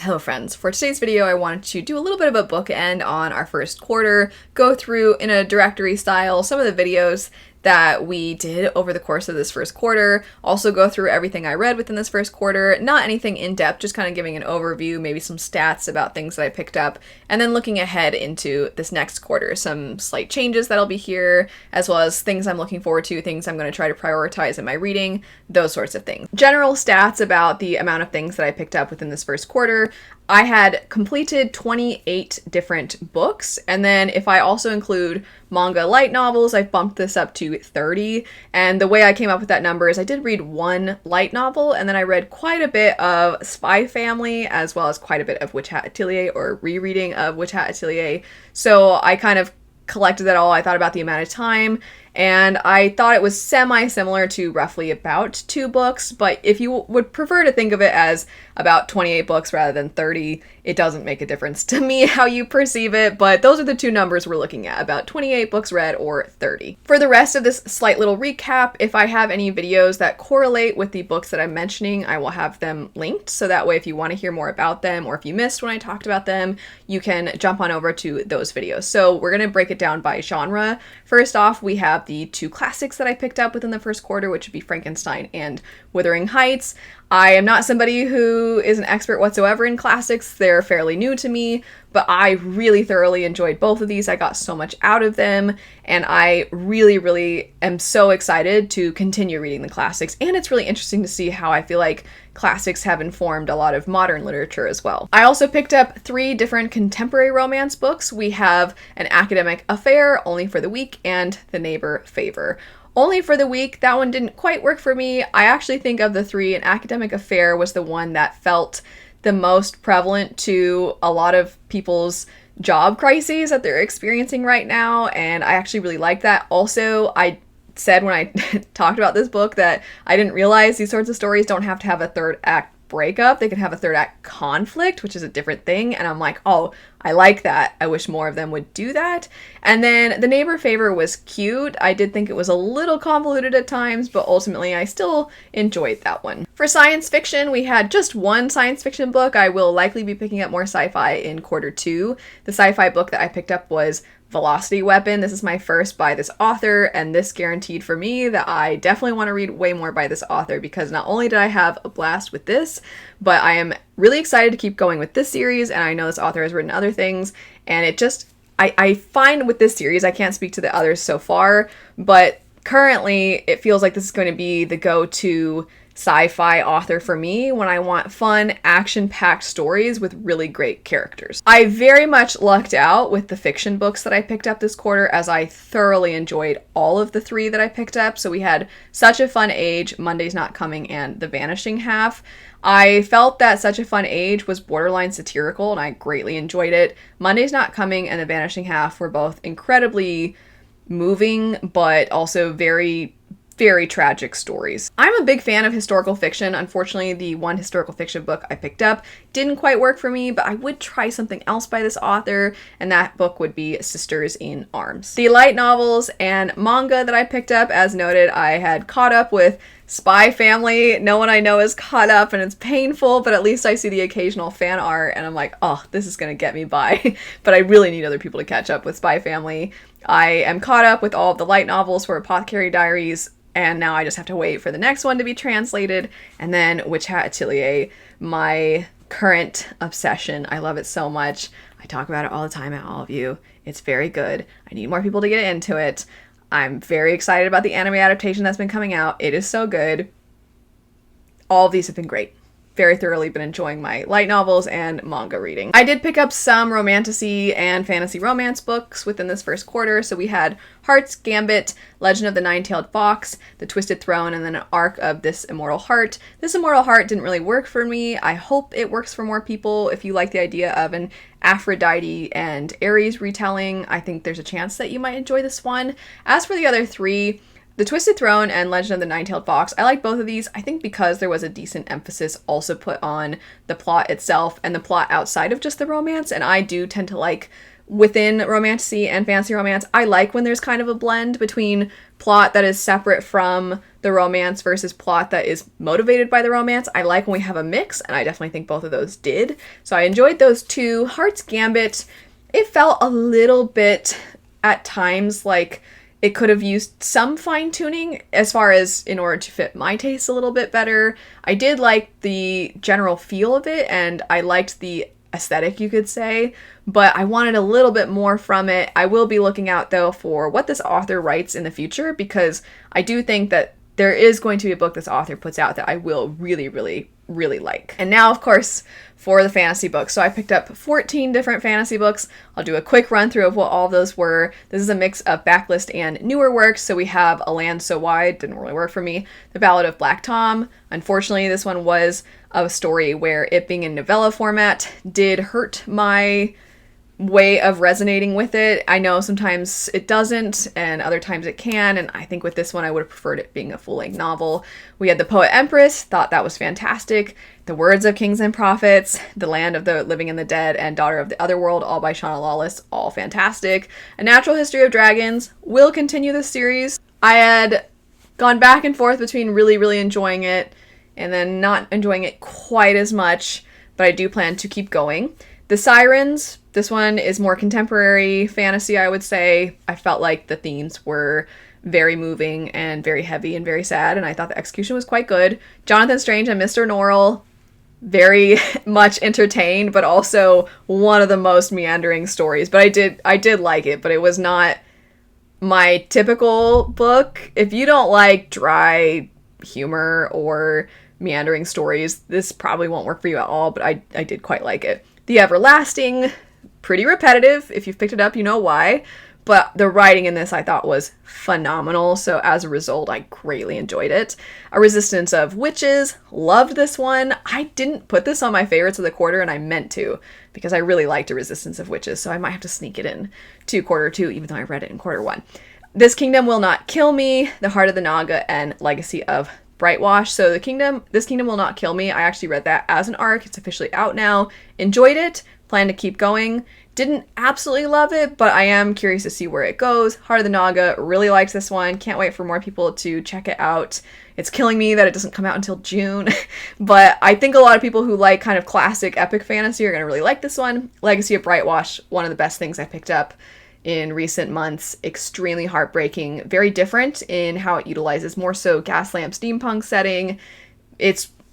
Hello friends, for today's video I wanted to do a little bit of a bookend on our first quarter, go through in a directory style some of the videos that we did over the course of this first quarter, also go through everything I read within this first quarter, not anything in depth, just kind of giving an overview, maybe some stats about things that I picked up, and then looking ahead into this next quarter, some slight changes that'll be here, as well as things I'm looking forward to, things I'm going to try to prioritize in my reading, those sorts of things. General stats about the amount of things that I picked up within this first quarter. I had completed 28 different books, and then if I also include manga light novels, I bumped this up to 30, and the way I came up with that number is I did read one light novel, and then I read quite a bit of Spy Family, as well as quite a bit of Witch Hat Atelier, or rereading of Witch Hat Atelier, so I kind of collected that all. I thought about the amount of time, and I thought it was semi-similar to roughly about 2 books, but if you would prefer to think of it as about 28 books rather than 30, it doesn't make a difference to me how you perceive it, but those are the two numbers we're looking at, about 28 books read or 30. For the rest of this slight little recap, if I have any videos that correlate with the books that I'm mentioning, I will have them linked, so that way if you want to hear more about them, or if you missed when I talked about them, you can jump on over to those videos. So we're going to break it down by genre. First off, we have the 2 classics that I picked up within the first quarter, which would be Frankenstein and Wuthering Heights. I am not somebody who is an expert whatsoever in classics. They're fairly new to me, but I really thoroughly enjoyed both of these. I got so much out of them, and I really am so excited to continue reading the classics, and it's really interesting to see how I feel like classics have informed a lot of modern literature as well. I also picked up 3 different contemporary romance books. We have An Academic Affair, Only for the Weak, and The Neighbor Favor. Only for the Weak, that one didn't quite work for me. I actually think of the 3, An Academic Affair was the one that felt the most prevalent to a lot of people's job crises that they're experiencing right now, and I actually really like that. Also, I said when I talked about this book that I didn't realize these sorts of stories don't have to have a 3rd act breakup. They can have a 3rd act conflict, which is a different thing, and I'm like, oh, I like that. I wish more of them would do that. And then The Neighbor Favor was cute. I did think it was a little convoluted at times, but ultimately I still enjoyed that one. For science fiction, we had just one science fiction book. I will likely be picking up more sci-fi in quarter 2. The sci-fi book that I picked up was Velocity Weapon. This is my first by this author, and this guaranteed for me that I definitely want to read way more by this author, because not only did I have a blast with this, but I am really excited to keep going with this series, and I know this author has written other things, and it just, I find with this series, I can't speak to the others so far, but currently it feels like this is going to be the go-to sci-fi author for me when I want fun, action-packed stories with really great characters. I very much lucked out with the fiction books that I picked up this quarter, as I thoroughly enjoyed all of the 3 that I picked up. So we had Such a Fun Age, Monday's Not Coming, and The Vanishing Half. I felt that Such a Fun Age was borderline satirical, and I greatly enjoyed it. Monday's Not Coming and The Vanishing Half were both incredibly moving, but also very tragic stories. I'm a big fan of historical fiction. Unfortunately, the one historical fiction book I picked up didn't quite work for me, but I would try something else by this author, and that book would be Sisters in Arms. The light novels and manga that I picked up, as noted, I had caught up with Spy Family. No one I know is caught up, and it's painful, but at least I see the occasional fan art, and I'm like, oh, this is gonna get me by. But I really need other people to catch up with Spy Family. I am caught up with all of the light novels for Apothecary Diaries, and now I just have to wait for the next one to be translated. And then Witch Hat Atelier, my current obsession. I love it so much. I talk about it all the time at all of you. It's very good. I need more people to get into it. I'm very excited about the anime adaptation that's been coming out. It is so good. All of these have been great. Very thoroughly been enjoying my light novels and manga reading. I did pick up some romantasy and fantasy romance books within this first quarter. So we had Heart's Gambit, Legend of the Nine-Tailed Fox, The Twisted Throne, and then an arc of This Immortal Heart. This Immortal Heart didn't really work for me. I hope it works for more people. If you like the idea of an Aphrodite and Ares retelling, I think there's a chance that you might enjoy this one. As for the other 3, The Twisted Throne and Legend of the Nine-Tailed Fox, I like both of these, I think because there was a decent emphasis also put on the plot itself and the plot outside of just the romance, and I do tend to like, within romantasy and fantasy romance, I like when there's kind of a blend between plot that is separate from the romance versus plot that is motivated by the romance. I like when we have a mix, and I definitely think both of those did. So I enjoyed those two. Heart's Gambit, it felt a little bit at times like it could have used some fine-tuning as far as in order to fit my taste a little bit better. I did like the general feel of it, and I liked the aesthetic, you could say, but I wanted a little bit more from it. I will be looking out, though, for what this author writes in the future, because I do think that there is going to be a book this author puts out that I will really, really, really like. And now, of course, for the fantasy books. So I picked up 14 different fantasy books. I'll do a quick run through of what all of those were. This is a mix of backlist and newer works. So we have A Land So Wide, didn't really work for me. The Ballad of Black Tom. Unfortunately, this one was a story where it being in novella format did hurt my way of resonating with it. I know sometimes it doesn't, and other times it can, and I think with this one I would have preferred it being a full-length novel. We had The Poet Empress, thought that was fantastic. The Words of Kings and Prophets, The Land of the Living and the Dead, and Daughter of the Otherworld, all by Shauna Lawless, all fantastic. A Natural History of Dragons will continue this series. I had gone back and forth between really, really enjoying it and then not enjoying it quite as much, but I do plan to keep going. The Sirens, this one is more contemporary fantasy, I would say. I felt like the themes were very moving and very heavy and very sad, and I thought the execution was quite good. Jonathan Strange and Mr. Norrell, very much entertained, but also one of the most meandering stories. But I did like it, but it was not my typical book. If you don't like dry humor or meandering stories, this probably won't work for you at all, but I did quite like it. The Everlasting, pretty repetitive. If you've picked it up, you know why. But the writing in this I thought was phenomenal, so as a result, I greatly enjoyed it. A Resistance of Witches, loved this one. I didn't put this on my favorites of the quarter, and I meant to, because I really liked A Resistance of Witches, so I might have to sneak it in to quarter two, even though I read it in quarter one. This Kingdom Will Not Kill Me, The Heart of the Naga, and Legacy of Brightwash. So This Kingdom Will Not Kill Me, I actually read that as an arc. It's officially out now. Enjoyed it. Plan to keep going. Didn't absolutely love it, but I am curious to see where it goes. Heart of the Naga, really liked this one. Can't wait for more people to check it out. It's killing me that it doesn't come out until June, but I think a lot of people who like kind of classic epic fantasy are going to really like this one. Legacy of Brightwash, one of the best things I picked up in recent months. Extremely heartbreaking, very different in how it utilizes more so Gaslamp steampunk setting.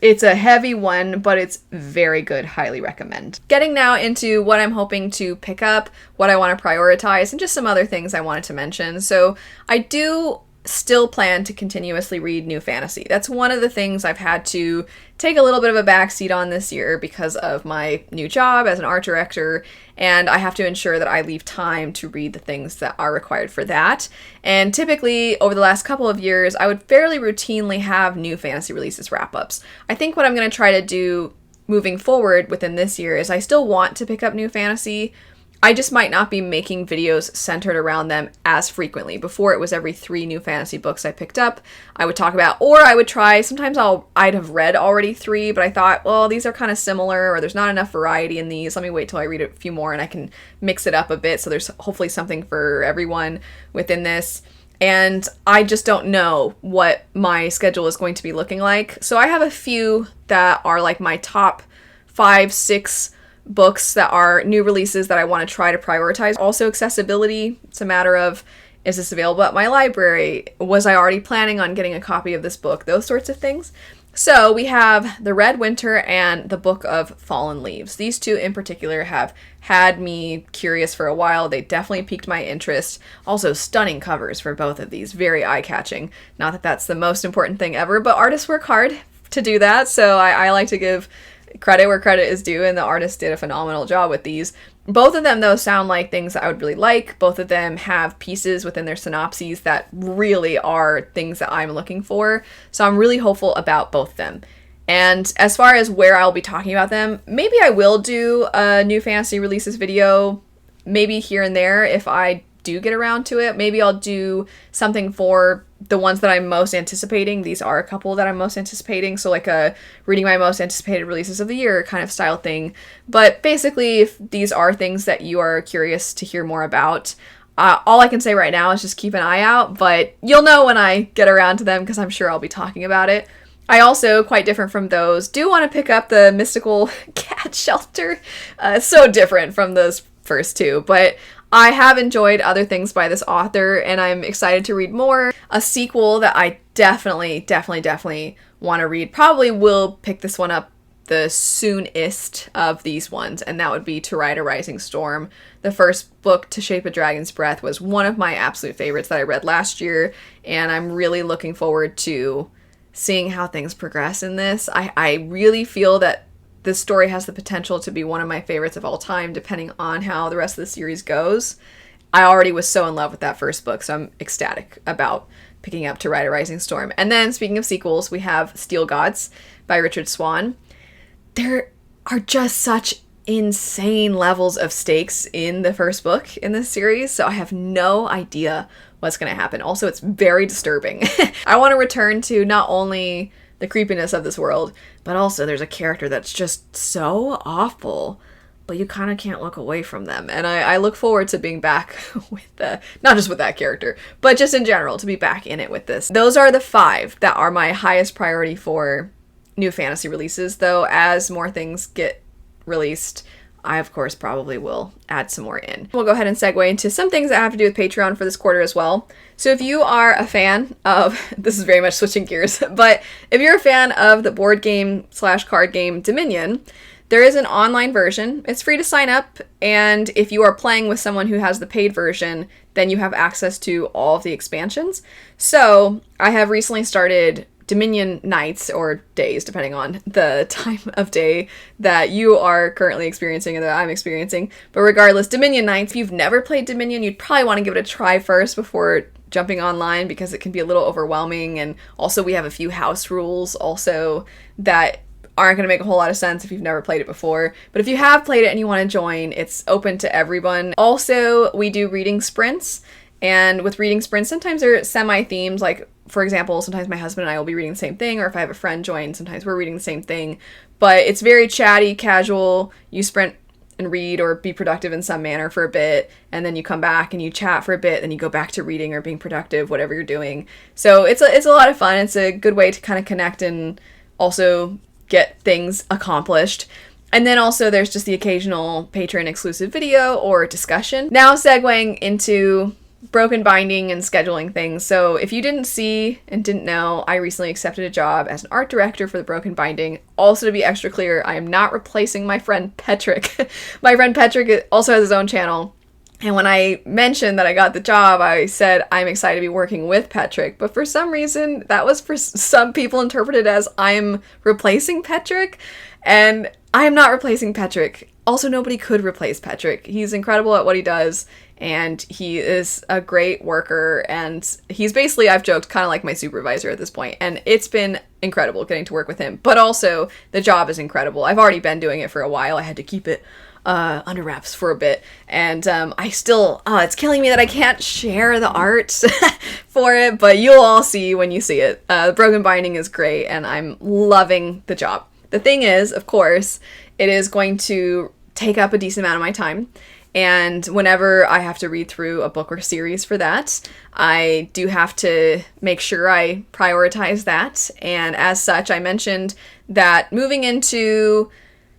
It's a heavy one, but it's very good. Highly recommend. Getting now into what I'm hoping to pick up, what I want to prioritize, and just some other things I wanted to mention. So I do still plan to continuously read new fantasy. That's one of the things I've had to take a little bit of a backseat on this year because of my new job as an art director, and I have to ensure that I leave time to read the things that are required for that. And typically, over the last couple of years, I would fairly routinely have new fantasy releases wrap-ups. I think what I'm going to try to do moving forward within this year is I still want to pick up new fantasy. I just might not be making videos centered around them as frequently. Before, it was every 3 new fantasy books I picked up, I would talk about, or I would try, sometimes I'd have read already 3, but I thought, well, these are kind of similar, or there's not enough variety in these. Let me wait till I read a few more and I can mix it up a bit, so there's hopefully something for everyone within this. And I just don't know what my schedule is going to be looking like. So I have a few that are like my top 5, 6 books that are new releases that I want to try to prioritize. Also accessibility. It's a matter of, is this available at my library? Was I already planning on getting a copy of this book? Those sorts of things. So we have The Red Winter and The Book of Fallen Leaves. These two in particular have had me curious for a while. They definitely piqued my interest. Also stunning covers for both of these. Very eye-catching. Not that that's the most important thing ever, but artists work hard to do that. So I like to give credit where credit is due, and the artist did a phenomenal job with these. Both of them, though, sound like things that I would really like. Both of them have pieces within their synopses that really are things that I'm looking for. So I'm really hopeful about both of them. And as far as where I'll be talking about them, maybe I will do a new fantasy releases video, maybe here and there if I do get around to it. Maybe I'll do something for the ones that I'm most anticipating. These are a couple that I'm most anticipating, so like a reading my most anticipated releases of the year kind of style thing. But basically, if these are things that you are curious to hear more about, All I can say right now is just keep an eye out, but you'll know when I get around to them because I'm sure I'll be talking about it. I also, quite different from those, do want to pick up the Mystical Cat Shelter. So different from those first two, but I have enjoyed other things by this author, and I'm excited to read more. A sequel that I definitely want to read, probably will pick this one up the soonest of these ones, and that would be To Ride a Rising Storm. The first book, To Shape a Dragon's Breath, was one of my absolute favorites that I read last year, and I'm really looking forward to seeing how things progress in this. I really feel that this story has the potential to be one of my favorites of all time, depending on how the rest of the series goes. I already was so in love with that first book, so I'm ecstatic about picking up To Ride a Rising Storm. And then, speaking of sequels, we have Steel Gods by Richard Swan. There are just such insane levels of stakes in the first book in this series, so I have no idea what's going to happen. Also, it's very disturbing. I want to return to not only the creepiness of this world, but also there's a character that's just so awful, but you kind of can't look away from them. And I look forward to being back with not just with that character, but just in general, to be back in it with this. Those are the 5 that are my highest priority for new fantasy releases, though as more things get released, I, of course, probably will add some more in. We'll go ahead and segue into some things that have to do with Patreon for this quarter as well. So if you are a fan of, this is very much switching gears, but if you're a fan of the board game / card game Dominion, there is an online version. It's free to sign up, and if you are playing with someone who has the paid version, then you have access to all of the expansions. So I have recently started Dominion nights, or days, depending on the time of day that you are currently experiencing and that I'm experiencing. But regardless, Dominion nights, if you've never played Dominion, you'd probably want to give it a try first before jumping online, because it can be a little overwhelming. And also we have a few house rules also that aren't going to make a whole lot of sense if you've never played it before. But if you have played it and you want to join, it's open to everyone. Also, we do reading sprints. And with reading sprints, sometimes they're semi-themed, like, for example, sometimes my husband and I will be reading the same thing, or if I have a friend join, sometimes we're reading the same thing. But it's very chatty, casual. You sprint and read or be productive in some manner for a bit, and then you come back and you chat for a bit, then you go back to reading or being productive, whatever you're doing. So it's a lot of fun. It's a good way to kind of connect and also get things accomplished. And then also there's just the occasional Patreon exclusive video or discussion. Now segueing into Broken Binding and scheduling things. So if you didn't see and didn't know, I recently accepted a job as an art director for the Broken Binding. Also, to be extra clear, I am not replacing my friend Petrick. My friend Petrick also has his own channel. And when I mentioned that I got the job, I said I'm excited to be working with Petrick. But for some reason, that was for some people interpreted as I'm replacing Petrick. And I am not replacing Petrick. Also, nobody could replace Petrick. He's incredible at what he does, and he is a great worker, and he's basically, I've joked, kind of like my supervisor at this point, and it's been incredible getting to work with him. But also, the job is incredible. I've already been doing it for a while. I had to keep it under wraps for a bit, and I still, it's killing me that I can't share the art for it, but you'll all see when you see it. The Broken Binding is great, and I'm loving the job. The thing is, of course, it is going to take up a decent amount of my time. And whenever I have to read through a book or series for that, I do have to make sure I prioritize that. And as such, I mentioned that moving into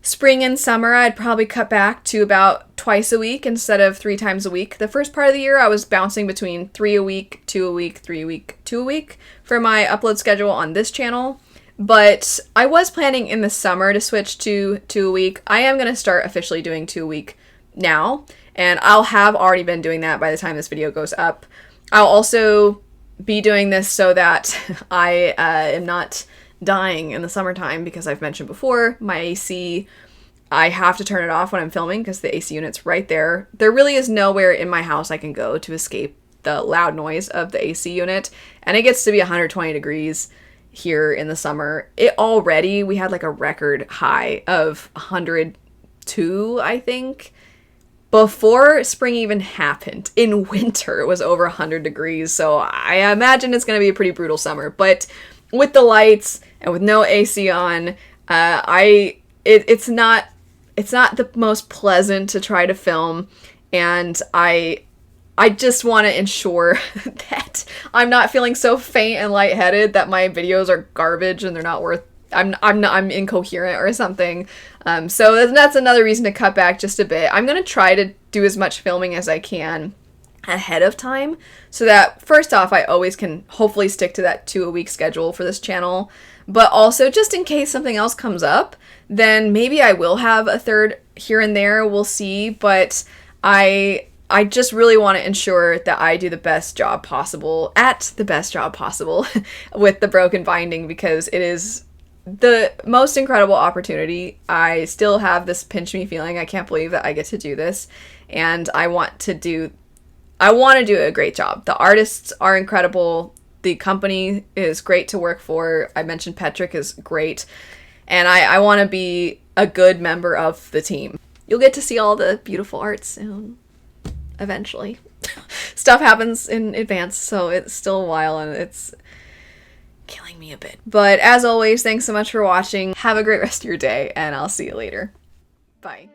spring and summer, I'd probably cut back to about twice a week instead of 3 times a week. The first part of the year, I was bouncing between 3 a week, 2 a week, 3 a week, 2 a week for my upload schedule on this channel. But I was planning in the summer to switch to 2 a week. I am going to start officially doing 2 a week now, and I'll have already been doing that by the time this video goes up. I'll also be doing this so that I am not dying in the summertime, because I've mentioned before, my AC, I have to turn it off when I'm filming because the AC unit's right there. There really is nowhere in my house I can go to escape the loud noise of the AC unit, and it gets to be 120 degrees here in the summer. We had like a record high of 102, I think, before spring even happened. In winter, it was over 100 degrees, so I imagine it's going to be a pretty brutal summer. But with the lights and with no AC on, it's not the most pleasant to try to film, and I I just want to ensure that I'm not feeling so faint and lightheaded that my videos are garbage and they're not worth, I'm incoherent or something. So that's another reason to cut back just a bit. I'm going to try to do as much filming as I can ahead of time so that first off, I always can hopefully stick to that 2-a-week schedule for this channel. But also just in case something else comes up, then maybe I will have a third here and there. We'll see. But I just really want to ensure that I do the best job possible with the Broken Binding, because it is the most incredible opportunity. I still have this pinch me feeling. I can't believe that I get to do this, and I want to do a great job. The artists are incredible. The company is great to work for. I mentioned Petrick is great, and I want to be a good member of the team. You'll get to see all the beautiful art soon. Eventually. Stuff happens in advance, so it's still a while and it's killing me a bit. But as always, thanks so much for watching. Have a great rest of your day, and I'll see you later. Bye.